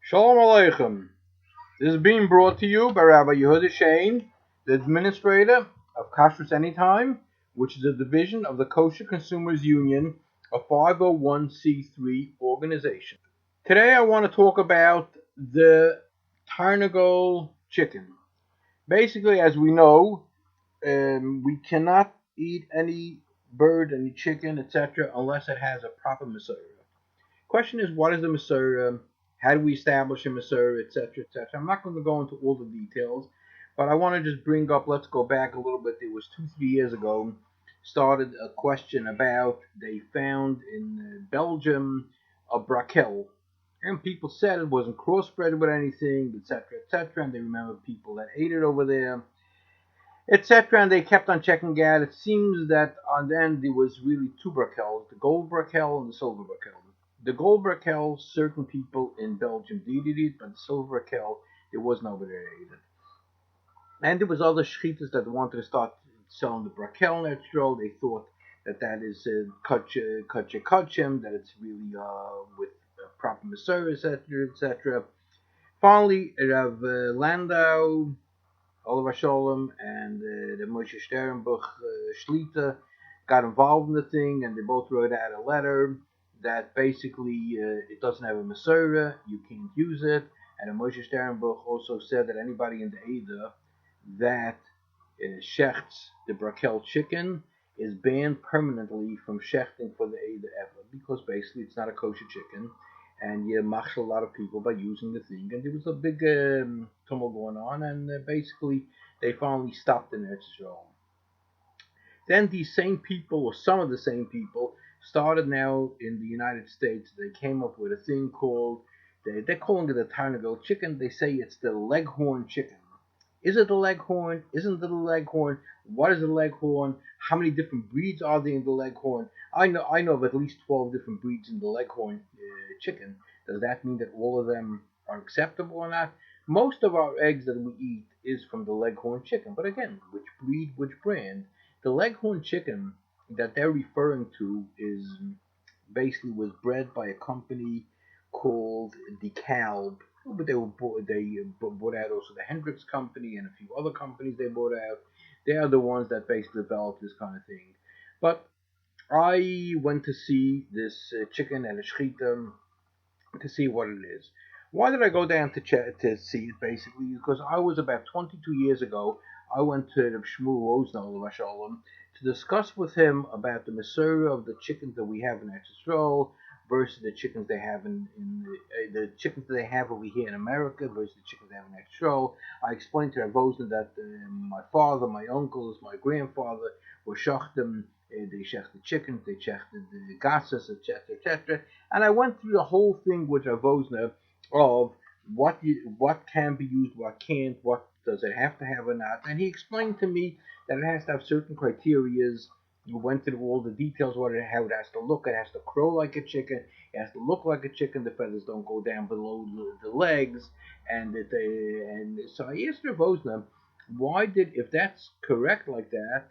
Shalom Aleichem. This is being brought to you by Rabbi Yehuda Shane, the administrator of Kashrus Anytime, which is a division of the Kosher Consumers Union, a 501c3 organization. Today I want to talk about the Tarnogol chicken. Basically, as we know, we cannot eat any bird, any chicken, etc., unless it has a proper Masorah. Question is, what is the Masorah? How do we establish a Masorah, etc., etc.? I'm not going to go into all the details, but I want to just bring up, let's go back a little bit. It was 2, 3 years ago, started a question about, they found in Belgium a brakel. And people said it wasn't crossbred with anything, etc., etc., and they remember people that ate it over there, etc. And they kept on checking out. It seems that on the end there was really two Brakels, the gold Brakel and the silver Brakel. The gold Brakel, certain people in Belgium did eat, but the silver Brakel, there was nobody that ate it. And there was other shchitas that wanted to start selling the Brakel natural. They thought that that is kachim, that it's really with proper Masorah, etc., etc. Finally, Rav Landau, Oliver Sholem, and the Moshe Sternbuch Shlita got involved in the thing, and they both wrote out a letter that basically it doesn't have a Masorah, you can't use it. And the Moshe Sternbuch also said that anybody in the Eda that shechts the Brakel chicken is banned permanently from shechting for the Eda ever, because basically it's not a kosher chicken, and you mach a lot of people by using the thing. And there was a big tumult going on, and basically they finally stopped in Israel. Then these same people, or some of the same people, started now in the United States. They came up with a thing called, they're calling it a Tarnogol chicken. They say it's the leghorn chicken. Is it the leghorn? Isn't it the leghorn? What is the leghorn? How many different breeds are there in the leghorn? I know of at least 12 different breeds in the leghorn chicken. Does that mean that all of them are acceptable or not? Most of our eggs that we eat is from the leghorn chicken. But again, which breed, which brand? The leghorn chicken that they're referring to is basically was bred by a company called DeKalb. But they bought out also the Hendricks company and a few other companies they bought out. They are the ones that basically developed this kind of thing. But I went to see this chicken and a shchita to see what it is. Why did I go down to see it? Basically, because I was about 22 years ago. I went to the Shmuel Osnal to discuss with him about the Masorah of the chickens that we have in Eretz versus the chickens they have the chickens that they have over here in America versus the chickens they have in Eretz. I explained to Rav Osner that my father, my uncles, my grandfather were shachtim. They shechted chickens, they shechted the gassas, etc., etc. And I went through the whole thing with Rav Osner of what can be used, what can't, what does it have to have or not. And he explained to me that it has to have certain criterias. You went through all the details, how it has to look. It has to crow like a chicken. It has to look like a chicken. The feathers don't go down below the legs. And so I asked Rav Osner, if that's correct like that,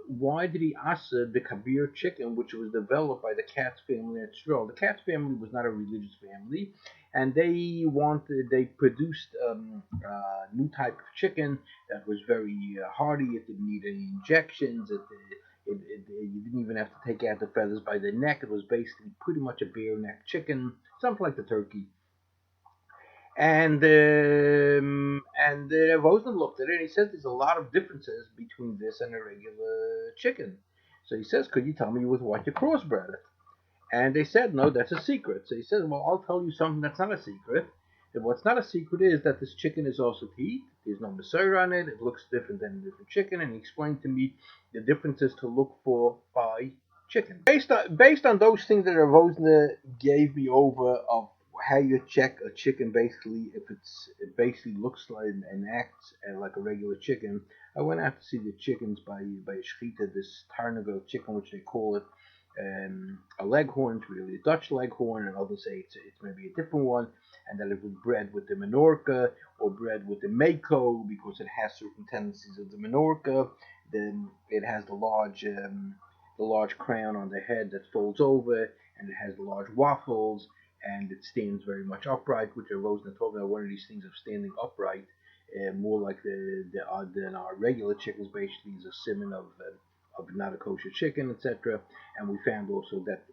why did he ask the Kabir chicken, which was developed by the Katz family at Stroll? The Katz family was not a religious family, and they produced a new type of chicken that was very hardy. It didn't need any injections. You didn't even have to take out the feathers by the neck. It was basically pretty much a bare neck chicken, something like the turkey. And Rosen looked at it and he said there's a lot of differences between this and a regular chicken. So he says, could you tell me with what you crossbred it? And they said, no, that's a secret. So he says, well, I'll tell you something that's not a secret. And what's not a secret is that this chicken is also to eat. There's no Masorah on it. It looks different than a different chicken. And he explained to me the differences to look for by chicken. Based on those things that Ravosna gave me over of how you check a chicken, basically, if it basically looks like and acts like a regular chicken. I went out to see the chickens by Shchita, this Tarnogol chicken, which they call it. A leghorn, it's really a Dutch leghorn, and others say it's maybe a different one, and that it was bred with the Menorca or bred with the Mako because it has certain tendencies of the Menorca. Then it has the large crown on the head that folds over, and it has the large waffles, and it stands very much upright, which I was talking about one of these things of standing upright, more like than our regular chickens. Basically, is a simon of not a kosher chicken, etc. And we found also that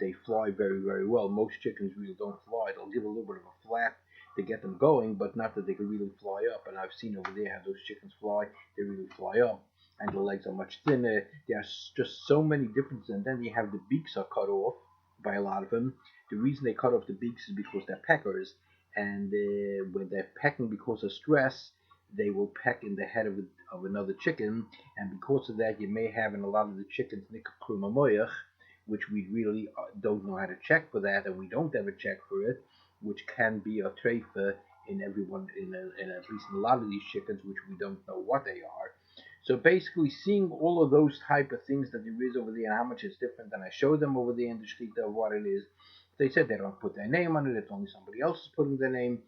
they fly very, very well. Most chickens really don't fly. They'll give a little bit of a flap to get them going, but not that they can really fly up. And I've seen over there how those chickens fly. They really fly up, and the legs are much thinner. There's just so many differences. And then you have the beaks are cut off by a lot of them. The reason they cut off the beaks is because they're peckers, and when they're pecking because of stress, they will peck in the head of another chicken, and because of that, you may have in a lot of the chickens nikakrumamoyach, which we really don't know how to check for that, and we don't ever check for it, which can be a treifa in everyone, in at least in a lot of these chickens, which we don't know what they are. So basically, seeing all of those type of things that there is over there and how much it's different, and I show them over there in the street of what it is. They said they don't put their name on it; it's only somebody else is putting their name.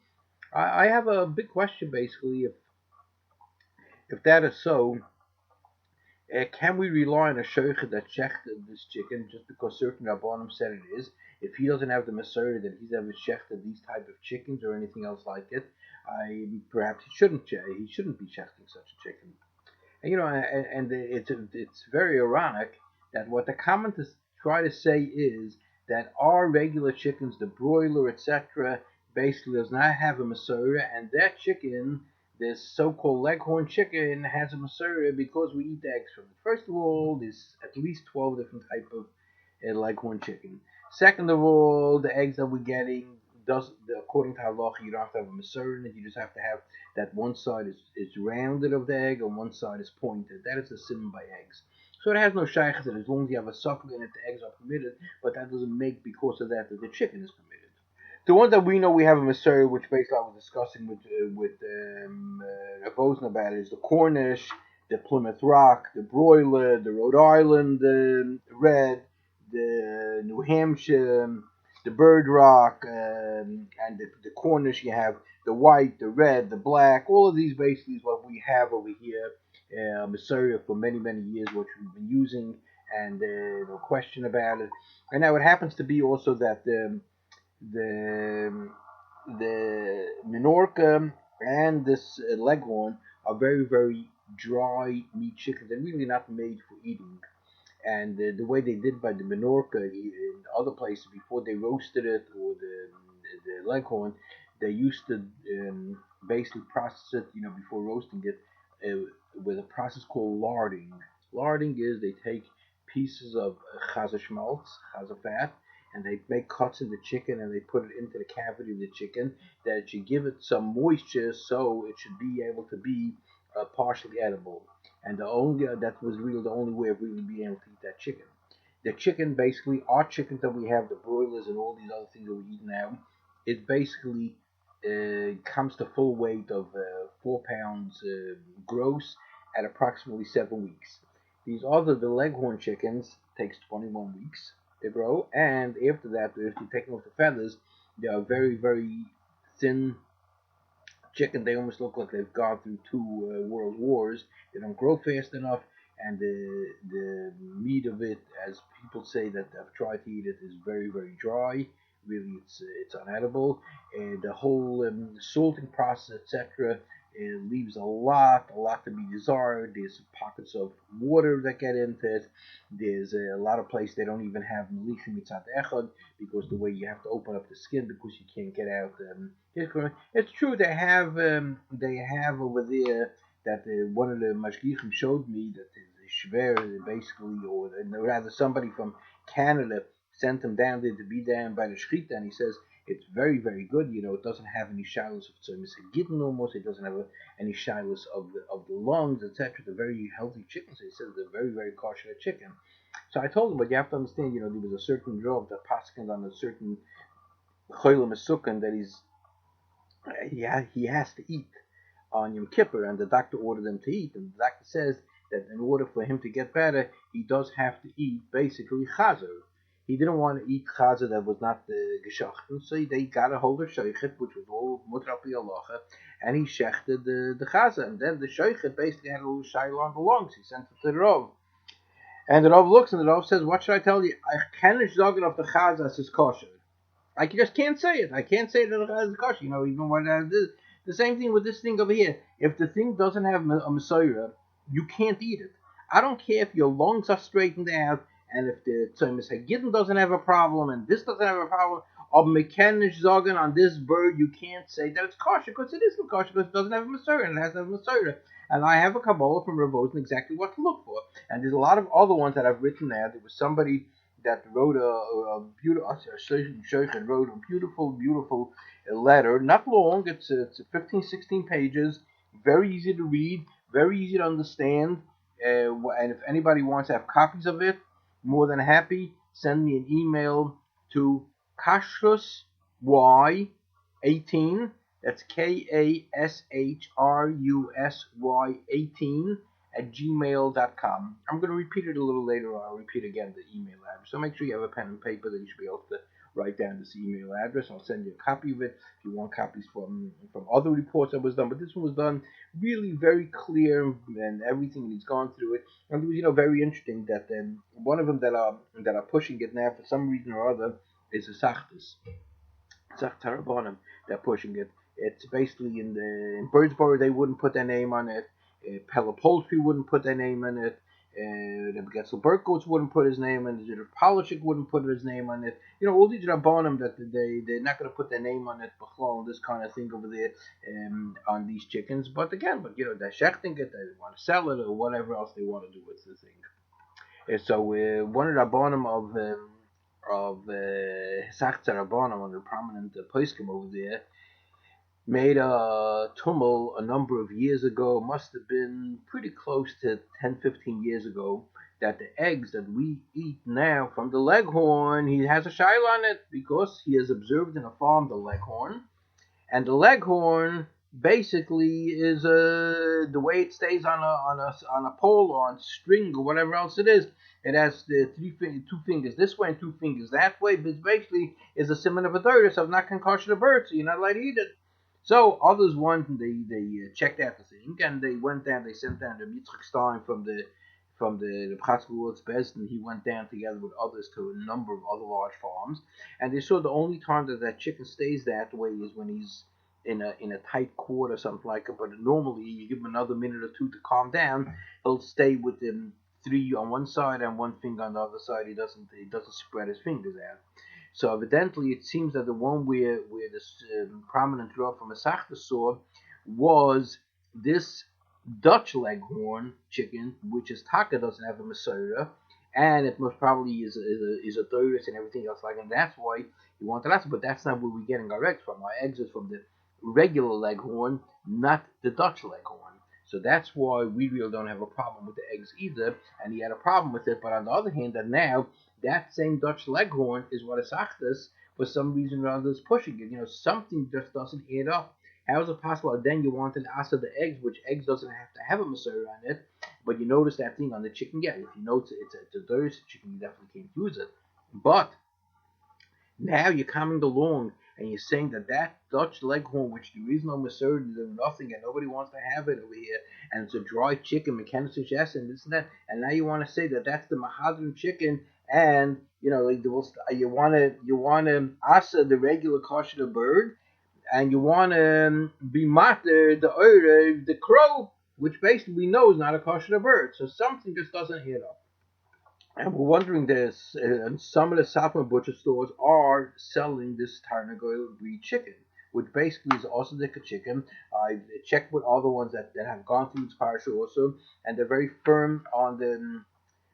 I have a big question, basically, if that is so, can we rely on a shochet that checked this chicken just because certain rabbanim said it is? If he doesn't have the Masorah that he's ever shechted these type of chickens or anything else like it, perhaps he shouldn't. He shouldn't be shechting such a chicken. And, and it's very ironic that what the commenters try to say is that our regular chickens, the broiler, etc., basically does not have a Masorah, and that chicken, this so-called leghorn chicken, has a Masorah because we eat the eggs from it. First of all, there's at least 12 different type of leghorn chicken. Second of all, the eggs that we're getting does, according to halacha, you don't have to have a Masorah in it. You just have to have that one side is rounded of the egg and one side is pointed. That is a simon by eggs. So it has no shaykhs that as long as you have a suckle in it, the eggs are permitted, but that doesn't make because of that the chicken is permitted. The one that we know we have a Masorah, which basically I was discussing with Rosner about it, is the Cornish, the Plymouth Rock, the broiler, the Rhode Island red, the New Hampshire, the Bird Rock, and the Cornish. You have the white, the red, the black. All of these basically is what we have over here. Masorah for many, many years, which we've been using, and no question about it. And now it happens to be also that the Minorca and this Leghorn are very, very dry meat chickens. They're really not made for eating. And the way they did by the Minorca in other places before they roasted it, or the Leghorn, they used to basically process it, before roasting it, with a process called larding. Larding is they take pieces of chaza schmaltz, chaza fat, and they make cuts in the chicken and they put it into the cavity of the chicken that it should give it some moisture so it should be able to be partially edible. And that was really the only way of really being able to eat that chicken. The chicken, basically, our chickens that we have, the broilers and all these other things that we eat now, it basically comes to full weight of 4 pounds gross at approximately 7 weeks. The leghorn chickens, takes 21 weeks to grow, and after that, if you take off the feathers, they are very, very thin chicken. They almost look like they've gone through two world wars. They don't grow fast enough, and the meat of it, as people say that have tried to eat it, is very, very dry. Really, it's unedible. And the whole salting process, etc., leaves a lot to be desired. There's pockets of water that get into it. There's a lot of places they don't even have melichim mitzad echad because the way you have to open up the skin because you can't get out. It's true they have over there that one of the mashgichim showed me that the shver basically, or rather somebody from Canada sent him down there to be down by the shchita, and he says it's very, very good. It doesn't have any shilas of tzomis gittin almost. It doesn't have any shilas of the lungs, etc. They're very healthy chickens. So he says they're very, very kosher chicken. So I told him, but you have to understand, there was a certain job that paskin on a certain cholim mesukan that he has to eat on Yom Kippur, and the doctor ordered him to eat, and the doctor says that in order for him to get better, he does have to eat basically chazer. He didn't want to eat chazer that was not geshachten, so they got a hold of shoichet, which was all mutrapi halacha, and he shechted the chazer, and then the shoichet basically had a little shayla on the lungs. He sent it to the Rav, and the Rav looks, and the Rav says, "What should I tell you? I can't sagen of the chazer as is kosher." I just can't say it. I can't say that it has kosher. Even when the same thing with this thing over here. If the thing doesn't have a Messiah, you can't eat it. I don't care if your lungs are straightened out, and if the Tzomis Hagidon doesn't have a problem, and this doesn't have a problem, or mechanisch zogen on this bird, you can't say that it's kosher, because it isn't kosher, because it doesn't have a Messiah, and it has to have a Messiah. And I have a Kabbalah from Rav Ozen exactly what to look for. And there's a lot of other ones that I've written there. There was somebody that wrote a beautiful, wrote a beautiful letter. Not long. It's 15, 16 pages. Very easy to read. Very easy to understand. And if anybody wants to have copies of it, more than happy. Send me an email to kashrusy18. That's KASHRUSY18 at gmail.com. I'm going to repeat it a little later on. I'll repeat again the email address. So make sure you have a pen and paper that you should be able to write down this email address. I'll send you a copy of it if you want copies from other reports that was done. But this one was done really very clear and everything, and he's gone through it. And it was very interesting that one of them that are pushing it now for some reason or other is a Sachtis. Tarabonim, they're pushing it. It's basically in Birdsboro they wouldn't put their name on it. Pella Poultry wouldn't put their name on it. The Getzel Berkowitz wouldn't put his name on it. The Polishik wouldn't put his name on it. All these Rabbanim that they're not going to put their name on it, this kind of thing over there on these chickens. But again, they're shechting it, they want to sell it or whatever else they want to do with the thing. So one of the Rabbanim of Sachta Rabbanim, one of the prominent poskim over there, made a tumult a number of years ago, must have been pretty close to 10, 15 years ago, that the eggs that we eat now from the leghorn, he has a shaila on it because he has observed in a farm the leghorn, and the leghorn basically is the way it stays on a pole or on string or whatever else it is. It has the two fingers this way and two fingers that way, but basically is a simon of a dirtus of not concussion of bird, so you're not allowed to eat it. So others they checked out the thing and they went down. They sent down the Yitzchak Stein from the Pratzkeworld's best, and he went down together with others to a number of other large farms, and they saw the only time that chicken stays that way is when he's in a tight quart or something like it. But normally you give him another minute or two to calm down, he'll stay with them three on one side and one finger on the other side. He doesn't spread his fingers out. So evidently, it seems that the one where this prominent draw from a Sachta saw was this Dutch Leghorn chicken, which is taka, doesn't have a Messiah, and it most probably is a Doris and everything else like that. And that's why you want that. But that's not where we're getting our eggs from. Our eggs is from the regular Leghorn, not the Dutch Leghorn. So that's why we really don't have a problem with the eggs either, and he had a problem with it. But on the other hand, that now that same Dutch Leghorn is what is Achtas, for some reason or other is pushing it. Something just doesn't add up. How is it possible? Then you wanted to ask the eggs, which eggs doesn't have to have a Messiah on it, but you notice that thing on the chicken. Yeah, if you notice it's a dirty chicken, you definitely can't use it. But now you're coming along and you're saying that Dutch Leghorn, which there is no Messiah, there's nothing, and nobody wants to have it over here, and it's a dry chicken, mechanical yes, and this and that, and now you want to say that that's the Mahadrim chicken, and you want to asa the regular kosher bird, and you want to be matter the crow, which basically we know is not a kosher bird. So something just doesn't add up. And we're wondering this, and some of the Sapma butcher stores are selling this Tarnogol breed chicken, which basically is also the chicken. I've checked with all the ones that have gone through this parasha also, and they're very firm on the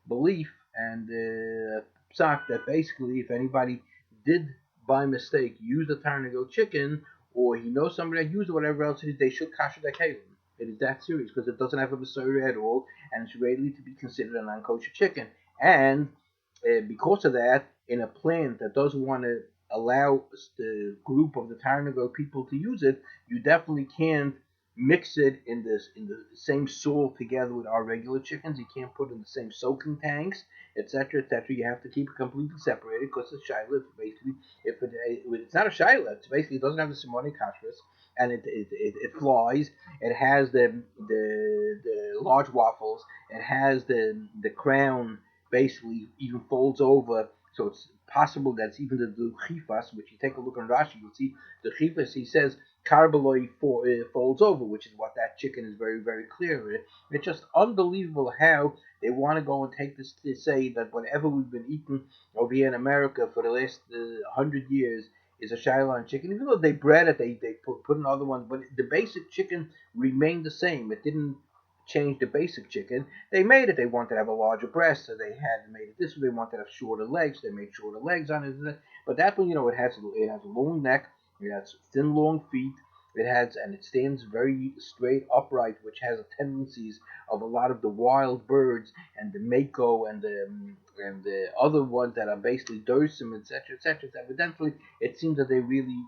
belief and the psak that basically if anybody did by mistake use the Tarnogol chicken, or he knows somebody that used it, whatever else it is, they should kasher their kalim. It is that serious because it doesn't have a Messiah at all, and it's ready to be considered a non-kosher chicken. And because of that, in a plant that doesn't want to allow the group of the Tarnogol people to use it, you definitely can't mix it in the same soil together with our regular chickens. You can't put it in the same soaking tanks, etc., etc. You have to keep it completely separated because it's shaila. Basically, if it's not a shaila, it's basically it doesn't have the simoni kashrus, and it flies. It has the large waffles. It has the crown. Basically, even folds over So it's possible that's even the chifas, which you take a look on Rashi, you'll see the chifas, he says, Karbaloi folds over, which is what that chicken is very, very clear with. It's just unbelievable how they want to go and take this to say that whatever we've been eating over here in America for the last 100 years is a Shiloh chicken. Even though they bred it, they put another one, but the basic chicken remained the same. It didn't change the basic chicken. They made it. They wanted to have a larger breast, so they had made it this way. They wanted to have shorter legs. They made shorter legs on it. But that one, it has a long neck. It has thin, long feet. And it stands very straight, upright, which has the tendencies of a lot of the wild birds and the mako and the other ones that are basically dorsum, etc., etc. Evidently, it seems that they really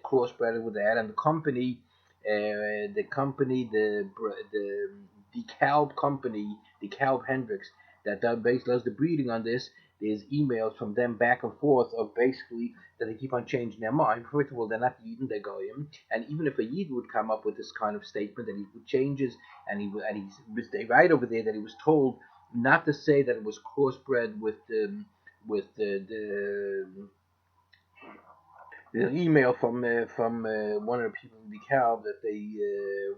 crossbred with that, and the DeKalb company, DeKalb Hendricks, that basically does the breeding on this. There's emails from them back and forth of basically that they keep on changing their mind. First of all, they're not Yidden, they're Goyim, and even if a Yid would come up with this kind of statement and he would changes, they write over there that he was told not to say that it was crossbred with the email from one of the people in the cow that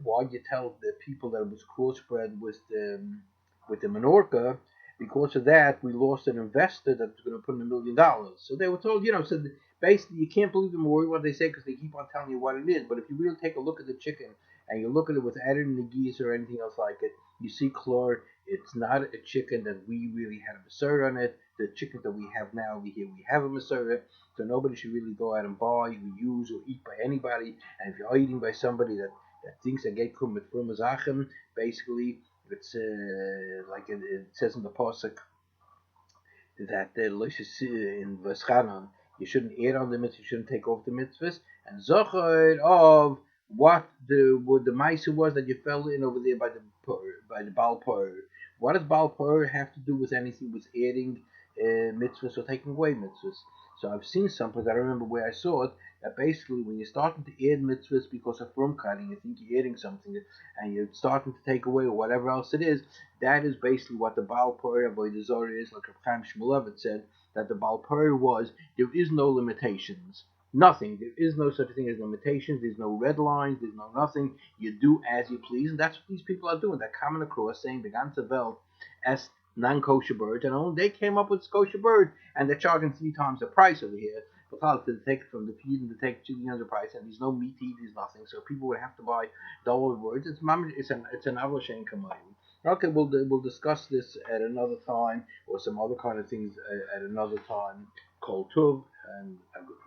why you tell the people that it was crossbred with the Menorca. Because of that, we lost an investor that was going to put in $1 million. So they were told, so basically you can't believe them or what they say because they keep on telling you what it is. But if you really take a look at the chicken and you look at it with added geese or anything else like it, you see, Clore, it's not a chicken that we really had a Masorah on it. The chicken that we have now over here, we have a Masorah. So nobody should really go out and buy or use or eat by anybody. And if you're eating by somebody that thinks that get kum with frumazachem, basically it's like it says in the pasuk that in Veschanan, you shouldn't add on the mitzvah, you shouldn't take off the mitzvahs, and zocher of what the Maisa was that you fell in over there by the Baal Pur. What does Baal Pur have to do with anything with adding mitzvahs or taking away mitzvahs? So I've seen something, I remember where I saw it, that basically when you're starting to add mitzvahs because of from cutting, you think you're adding something, and you're starting to take away or whatever else it is, that is basically what the Baal Pur by the Zohar is, like Chaim Shmulevitz said, that the Baal Pur was, there is no limitations. Nothing. There is no such thing as limitations. There's no red lines. There's no nothing. You do as you please, and that's what these people are doing. They're coming across saying the ganze Welt as non-kosher birds, and only they came up with kosher bird, and they're charging 3 times the price over here. But to take it from the feed and to take 2 times the price, and there's no meat to eat, there's nothing. So people would have to buy double words. It's an avoshen kamayim. Okay, we'll discuss this at another time, or some other kind of things at another time. Kol Tuv, and have a good